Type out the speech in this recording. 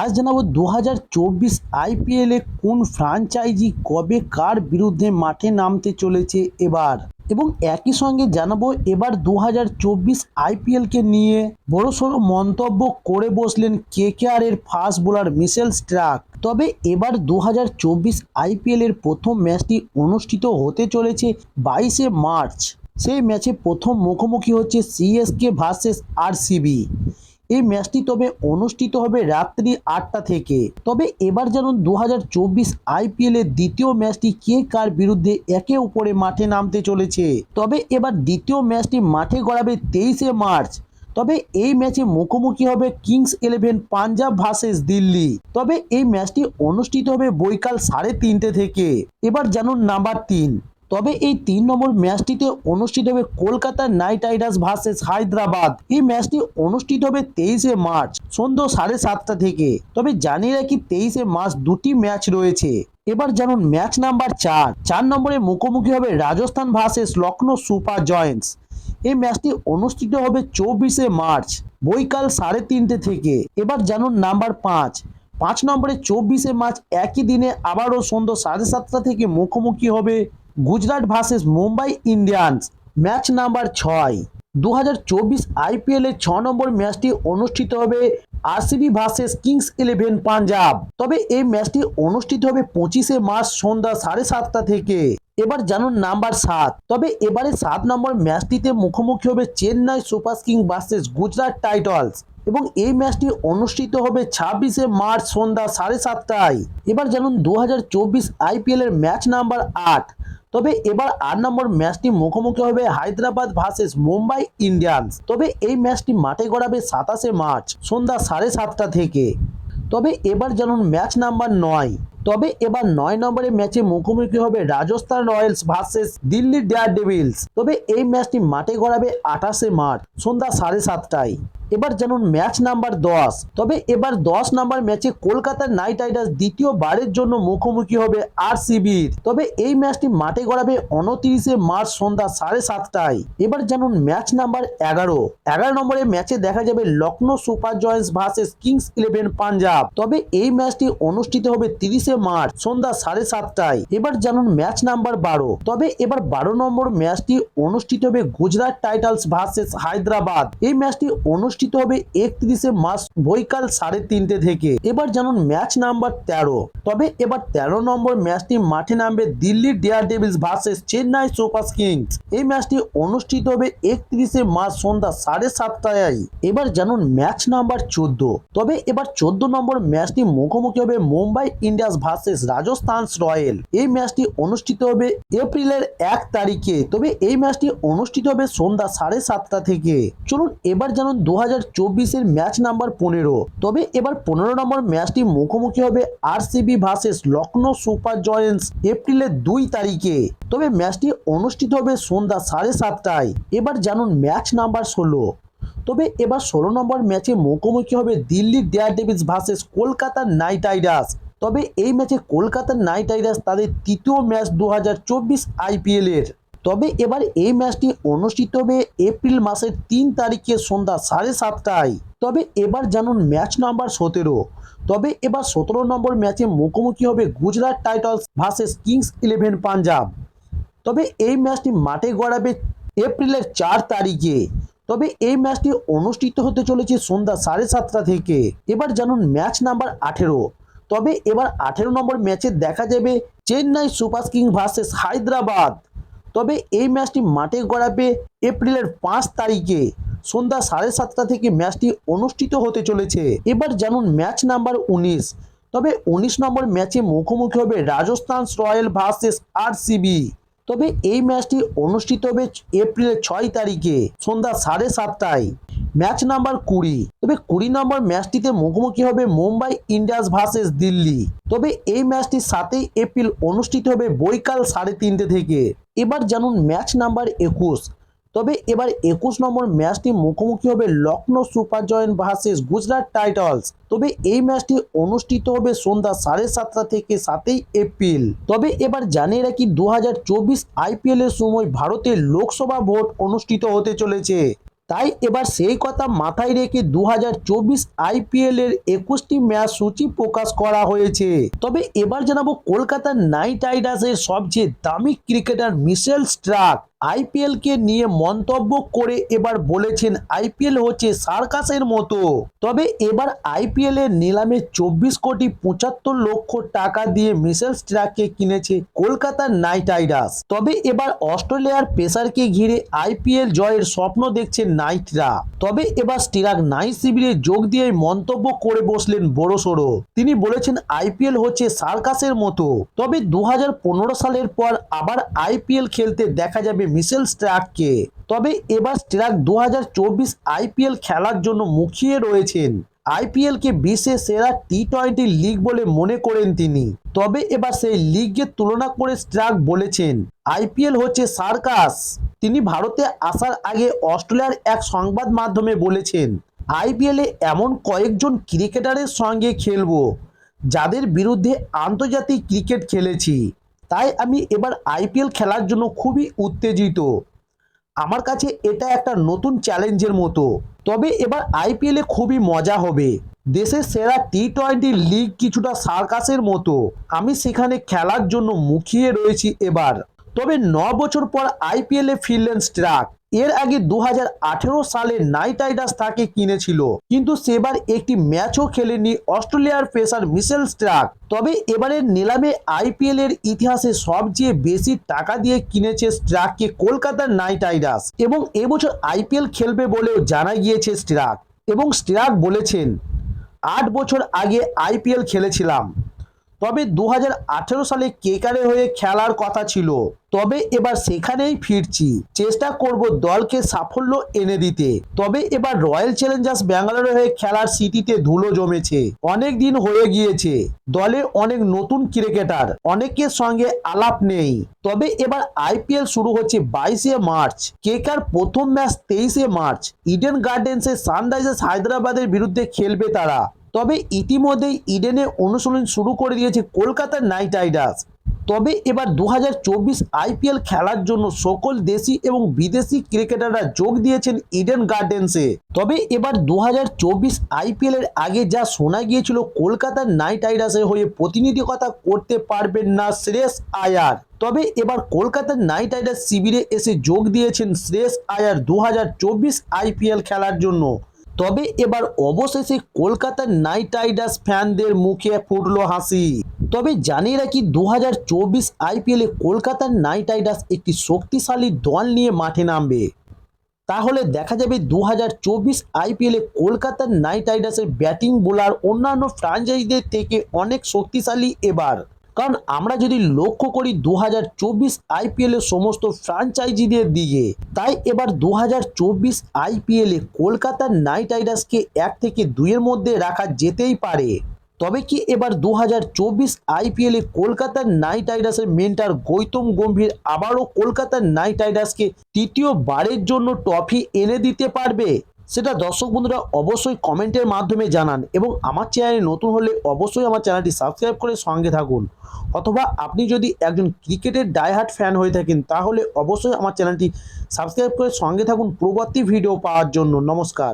আজ জানাবো 2024 আইপিএলে কোন ফ্র্যাঞ্চাইজি কবে কার বিরুদ্ধে মাঠে নামতে চলেছে এবার, এবং একই সঙ্গে জানাবো এবার 2024 আইপিএলকে নিয়ে বড়সড় মন্তব্য করে বসলেন কেকেআর এর ফাস্ট বোলার মিচেল স্টার্ক। তবে এবার 2024 আইপিএল এর প্রথম ম্যাচটি অনুষ্ঠিত হতে চলেছে 22শে মার্চ। সেই ম্যাচে প্রথম মুখোমুখি হচ্ছে সিএসকে ভার্সেস আরসিবি। এই ম্যাচটি তবে অনুষ্ঠিত হবে রাত্রি 8টা থেকে। তবে এবার জানুন 2024 আইপিএল এর দ্বিতীয় ম্যাচটি কে কার বিরুদ্ধে একে অপরে মাঠে নামতে চলেছে। তবে এবার দ্বিতীয় ম্যাচটি মাঠে গড়াবে 23শে মার্চ। তবে এই ম্যাচে মুখোমুখি হবে কিংস 11 পাঞ্জাব ভার্সেস দিল্লি। তবে এই ম্যাচটি অনুষ্ঠিত হবে বৈকাল 3:30 থেকে। এবার জানুন নাম্বার 3। তবে এই 3 নম্বর ম্যাচটিতে অনুষ্ঠিত হবে Kolkata night Riders versus Hyderabad. এই ম্যাচটি অনুষ্ঠিত হবে 23শে মার্চ সন্ধ্যা 7:30 থেকে। তবে জানিয়ে রাখি 23শে মার্চ দুটি ম্যাচ রয়েছে। এবার জানুন ম্যাচ নাম্বার 4 নম্বরে মুখোমুখি হবে Rajasthan versus Lucknow Super Joints. এই ম্যাচটি অনুষ্ঠিত হবে 24শে মার্চ বৈকাল 3:30 থেকে। এবার জানুন নাম্বার 5 নম্বরে 24শে মার্চ একই দিনে আবারও সন্ধ্যা 7:30 থেকে মুখোমুখি হবে Gujarat versus Mumbai Indians. Match number 6। 2024 IPL এর 6 নম্বর ম্যাচটি অনুষ্ঠিত হবে আরসিবি ভার্সেস কিংস 11 পাঞ্জাব। তবে এই ম্যাচটি অনুষ্ঠিত হবে 25শে মার্চ সন্ধ্যা 7:30 থেকে। এবার জানুন নাম্বার 7। তবে এবারে 7 নম্বর ম্যাচটিতে মুখোমুখি হবে Chennai Super Kings versus Gujarat Titans, এবং এই ম্যাচটি অনুষ্ঠিত হবে 26শে মার্চ সন্ধ্যা 7:30টায়। এবার জানুন 2024 আইপিএল এর ম্যাচ নাম্বার 8। তবে এবার 8 নম্বর ম্যাচটি মুখোমুখি হবে হায়দ্রাবাদ ভার্সেস মুম্বাই ইন্ডিয়ান্স। তবে এই ম্যাচটি মাঠে গড়াবে 27শে মার্চ সন্ধ্যা 7:30 থেকে। তবে এবার জানুন ম্যাচ নাম্বার 9। তবে এবার 9 নম্বরের ম্যাচে মুখোমুখি হবে Rajasthan Royals versus Delhi daredevils. তবে এই ম্যাচটি মাঠে গড়াবে 28শে মার্চ সন্ধ্যা 7:30টায়। এবার জানুন ম্যাচ নাম্বার 10। তবে এবার 10 নম্বর ম্যাচে কলকাতা নাইট রাইডার্স দ্বিতীয়বারের জন্য মুখোমুখি হবে আরসিবির। তবে এই ম্যাচটি মাঠে গড়াবে 29শে মার্চ সন্ধ্যা 7:30টায়। এবার জানুন ম্যাচ নাম্বার 11 নম্বরের ম্যাচে দেখা যাবে Lucknow Super Giants versus Kings 11 Punjab. তবে এই ম্যাচটি অনুষ্ঠিত হবে 30শে মার্চ সন্ধ্যা 7:30টায়। এবার জানুন ম্যাচ নাম্বার 12। তবে এবার 12 নম্বর ম্যাচটি অনুষ্ঠিত হবে গুজরাট টাইটান্স ভার্সেস হায়দ্রাবাদ। এই ম্যাচটি অনুষ্ঠিত হবে 31শে মার্চ বৈকাল 3:30 থেকে। এবার জানুন ম্যাচ নাম্বার 13। তবে এবার 13 নম্বর ম্যাচটি মাঠে নামবে Delhi Daredevils versus Chennai Super Kings. এই ম্যাচটি অনুষ্ঠিত হবে 31শে মার্চ সন্ধ্যা 7:30টায়। এবার জানুন ম্যাচ নাম্বার 14। তবে এবার 14 নম্বর ম্যাচটি মুখোমুখি হবে Mumbai Indians versus Rajasthan royal. এই ম্যাচটি অনুষ্ঠিত হবে এপ্রিলের 1 তারিখে। তবে এই ম্যাচটি অনুষ্ঠিত হবে সন্ধ্যা 7:30 থেকে। চলুন এবার জানুন 2024 এর ম্যাচ নাম্বার 15। তবে এবার 15 নম্বর ম্যাচটি মুখোমুখি হবে RCB versus Lucknow Super Joints এপ্রিলের 2 তারিখে। তবে ম্যাচটি অনুষ্ঠিত হবে সন্ধ্যা 7:30টায়। এবার জানুন ম্যাচ নাম্বার 16। তবে এবার 16 নম্বর ম্যাচে মুখোমুখি হবে Delhi Daredevils versus Kolkata night Riders. তবে এই ম্যাচে কলকাতা নাইট রাইডার্স তাদের তৃতীয় ম্যাচ 2024 আইপিএল এর। তবে এবার এই ম্যাচটি অনুষ্ঠিত হবে এপ্রিল মাসের 3 তারিখে সন্ধ্যা 7:30টায়। তবে এবার জানুন ম্যাচ নাম্বার 17। তবে এবার 17 নম্বর ম্যাচে মুখোমুখি হবে Gujarat Titans versus Kings 11 Punjab. তবে এই ম্যাচটি মাঠে গড়াবে এপ্রিলের 4 তারিখে। তবে এই ম্যাচটি অনুষ্ঠিত হতে চলেছে সন্ধ্যা 7:30 থেকে। এবার জানুন ম্যাচ নাম্বার 18। তবে এবার 18 নম্বর ম্যাচে দেখা যাবে Chennai Super Kings versus Hyderabad. তবে এই ম্যাচটি মাঠে গড়াবে এপ্রিলের 5 তারিখে সন্ধ্যা 7:30 থেকে ম্যাচটি অনুষ্ঠিত হতে চলেছে। এবার জানুন ম্যাচ নাম্বার 19। তবে 19 নম্বর ম্যাচে মুখোমুখি হবে রাজস্থান রয়্যাল ভার্সেস আরসিবি। তবে এই ম্যাচটি অনুষ্ঠিত হবে এপ্রিলের 6 তারিখে সন্ধ্যা 7:30টায়। Match number 20। তবে 20 নম্বর ম্যাচটিতে মুখোমুখি হবে মুম্বাই ইন্ডিয়ান্স ভার্সেস দিল্লি। তবে এই ম্যাচটি 7 এপ্রিল অনুষ্ঠিত হবে বৈকাল 3:30 থেকে। এবার জানুন ম্যাচ নাম্বার 21। তবে এবার 21 নম্বর ম্যাচটি মুখোমুখি হবে Lucknow super joint versus Gujarat Titans. তবে এই ম্যাচটি অনুষ্ঠিত হবে সন্ধ্যা 7:30 থেকে 7 এপ্রিল। তবে এবার জানিয়ে রাখি 2024 আইপিএল এর সময় ভারতের লোকসভা ভোট অনুষ্ঠিত হতে চলেছে। তাই এবার সেই কথা মাথায় রেখে 2024 আইপিএল এর 21টি ম্যাচ সূচি প্রকাশ করা হয়েছে। তবে এবার জানাবো কলকাতা নাইট রাইডার্সের সবচেয়ে দামি ক্রিকেটার মিচেল স্টার্ক আইপিএল কে নিয়ে মন্তব্য করে এবার বলেছেন আইপিএল হচ্ছে সার্কাসের মতো। তবে এবার আইপিএল এর নিলামে 24,75,00,000 টাকা দিয়ে মিচেল স্টার্ককে কিনেছে কলকাতা নাইট রাইডার্স। তবে এবার অস্ট্রেলিয়ার পেসারকে ঘিরে আইপিএল জয়ের স্বপ্ন দেখছে নাইটরা। তবে এবার স্টার্ক নাইট শিবিরে যোগ দিয়ে মন্তব্য করে বসলেন বড়সড়। তিনি বলেছেন আইপিএল হচ্ছে সার্কাসের মতো। তবে 2015 সালের পর আবার আইপিএল খেলতে দেখা যাবে মিচেল স্টার্ককে। তবে এবার স্টার্ক 2024 আইপিএল খেলার জন্য মুখিয়ে রয়েছেন। আইপিএল কে বিশ্বের সেরা টি-20 লিগ বলে মনে করেন তিনি। তবে এবার সেই লিগের তুলনা করে স্টার্ক বলেছেন আইপিএল হচ্ছে সার্কাস। তিনি ভারতে আসার আগে অস্ট্রেলিয়ার এক সংবাদ মাধ্যমে বলেছেন আইপিএল এ এমন কয়েকজন ক্রিকেটারের সঙ্গে খেলবো যাদের বিরুদ্ধে আন্তর্জাতিক ক্রিকেট খেলেছি। তাই আমি এবার আইপিএল খেলার জন্য খুবই উত্তেজিত। আমার কাছে এটা একটা নতুন চ্যালেঞ্জের মতো। তবে এবার আইপিএল এ খুবই মজা হবে। দেশের সেরা টি-20 লিগ কিছুটা সার্কাসের মতো। আমি সেখানে খেলার জন্য মুখিয়ে রয়েছি এবার। তবে 9 বছর পর আইপিএল এ ফিরলেন স্টার্ক। এর আগে 2018 সালে নাইট রাইডার্স তাকে কিনেছিল, কিন্তু সেবার একটি ম্যাচও খেলেনি অস্ট্রেলিয়ার পেসার মিচেল স্টার্ক। তবে এবারের নিলামে আইপিএল এর ইতিহাসে সবচেয়ে বেশি টাকা দিয়ে কিনেছে স্টার্ককে কলকাতা নাইট রাইডার্স এবং এবছর আইপিএল খেলবে বলেও জানা গিয়েছে স্টার্ক। এবং স্টার্ক বলেছেন 8 বছর আগে আইপিএল খেলেছিলাম। তবে 2018 সালে কেকারের হয়ে খেলার কথা ছিল। তবে এবার সেখানেই ফিরছি, চেষ্টা করব দলকে সাফল্য এনে দিতে। তবে এবার রয়্যাল চ্যালেঞ্জার্স ব্যাঙ্গালোরের হয়ে খেলার স্মৃতিতে ধুলো জমেছে। অনেক দিন হয়ে গিয়েছে, দলে অনেক নতুন ক্রিকেটার, অনেকের সঙ্গে আলাপ নেই। তবে এবার আইপিএল শুরু হচ্ছে 22শে মার্চ। কেকার প্রথম ম্যাচ 23শে মার্চ ইডেন গার্ডেন্সে সানরাইজার্স হায়দ্রাবাদের বিরুদ্ধে খেলবে তারা। তবে ইতিমধ্যেই ইডেনে অনুশীলন শুরু করে দিয়েছে কলকাতা নাইট রাইডার্স। তবে এবার 2024 আইপিএল খেলার জন্য সকল দেশি এবং বিদেশি ক্রিকেটাররা যোগ দিয়েছেন ইডেন গার্ডেন্সে। তবে এবার 2024 আইপিএল এর আগে যা শোনা গিয়েছিল কলকাতা নাইট রাইডার্সের হয়ে প্রতিনিধিত্ব করতে পারবেন না শ্রেয়স আয়ার। তবে এবার কলকাতা নাইট রাইডার্স শিবিরে এসে যোগ দিয়েছেন শ্রেয়স আয়ার 2024 আইপিএল খেলার জন্য। তবে এবার অবশেষে কলকাতা নাইট রাইডার্স ফ্যানদের মুখে ফুটলো হাসি। তবে জানিয়ে রাখি 2024 আইপিএলে কলকাতা নাইট রাইডার্স একটি শক্তিশালী দল নিয়ে মাঠে নামবে। তাহলে দেখা যাবে 2024 আইপিএলে কলকাতা নাইট রাইডার্সের ব্যাটিং বোলার অন্যান্য ফ্র্যাঞ্চাইজিদের থেকে অনেক শক্তিশালী এবার। কারণ আমরা যদি লক্ষ্য করি 2024 আইপিএল এর সমস্ত ফ্র্যাঞ্চাইজিদের দিকে, তাই এবার 2024 আইপিএলে কলকাতা নাইট রাইডার্সকে 1 থেকে 2 এর মধ্যে রাখা যেতেই পারে। তবে কি এবার 2024 আইপিএলে কলকাতা নাইট রাইডার্সের মেন্টর গৌতম গম্ভীর আবারও কলকাতা নাইট রাইডার্সকে তৃতীয়বারের জন্য ট্রফি এনে দিতে পারবে? সেটা দর্শক বন্ধুরা অবশ্যই কমেন্টের মাধ্যমে জানান এবং আমার চ্যানেলে নতুন হলে অবশ্যই আমার চ্যানেলটি সাবস্ক্রাইব করে সঙ্গে থাকুন। অথবা আপনি যদি একজন ক্রিকেটের ডাইহার্ট ফ্যান হয়ে থাকেন তাহলে অবশ্যই আমার চ্যানেলটি সাবস্ক্রাইব করে সঙ্গে থাকুন পরবর্তী ভিডিও পাওয়ার জন্য। নমস্কার।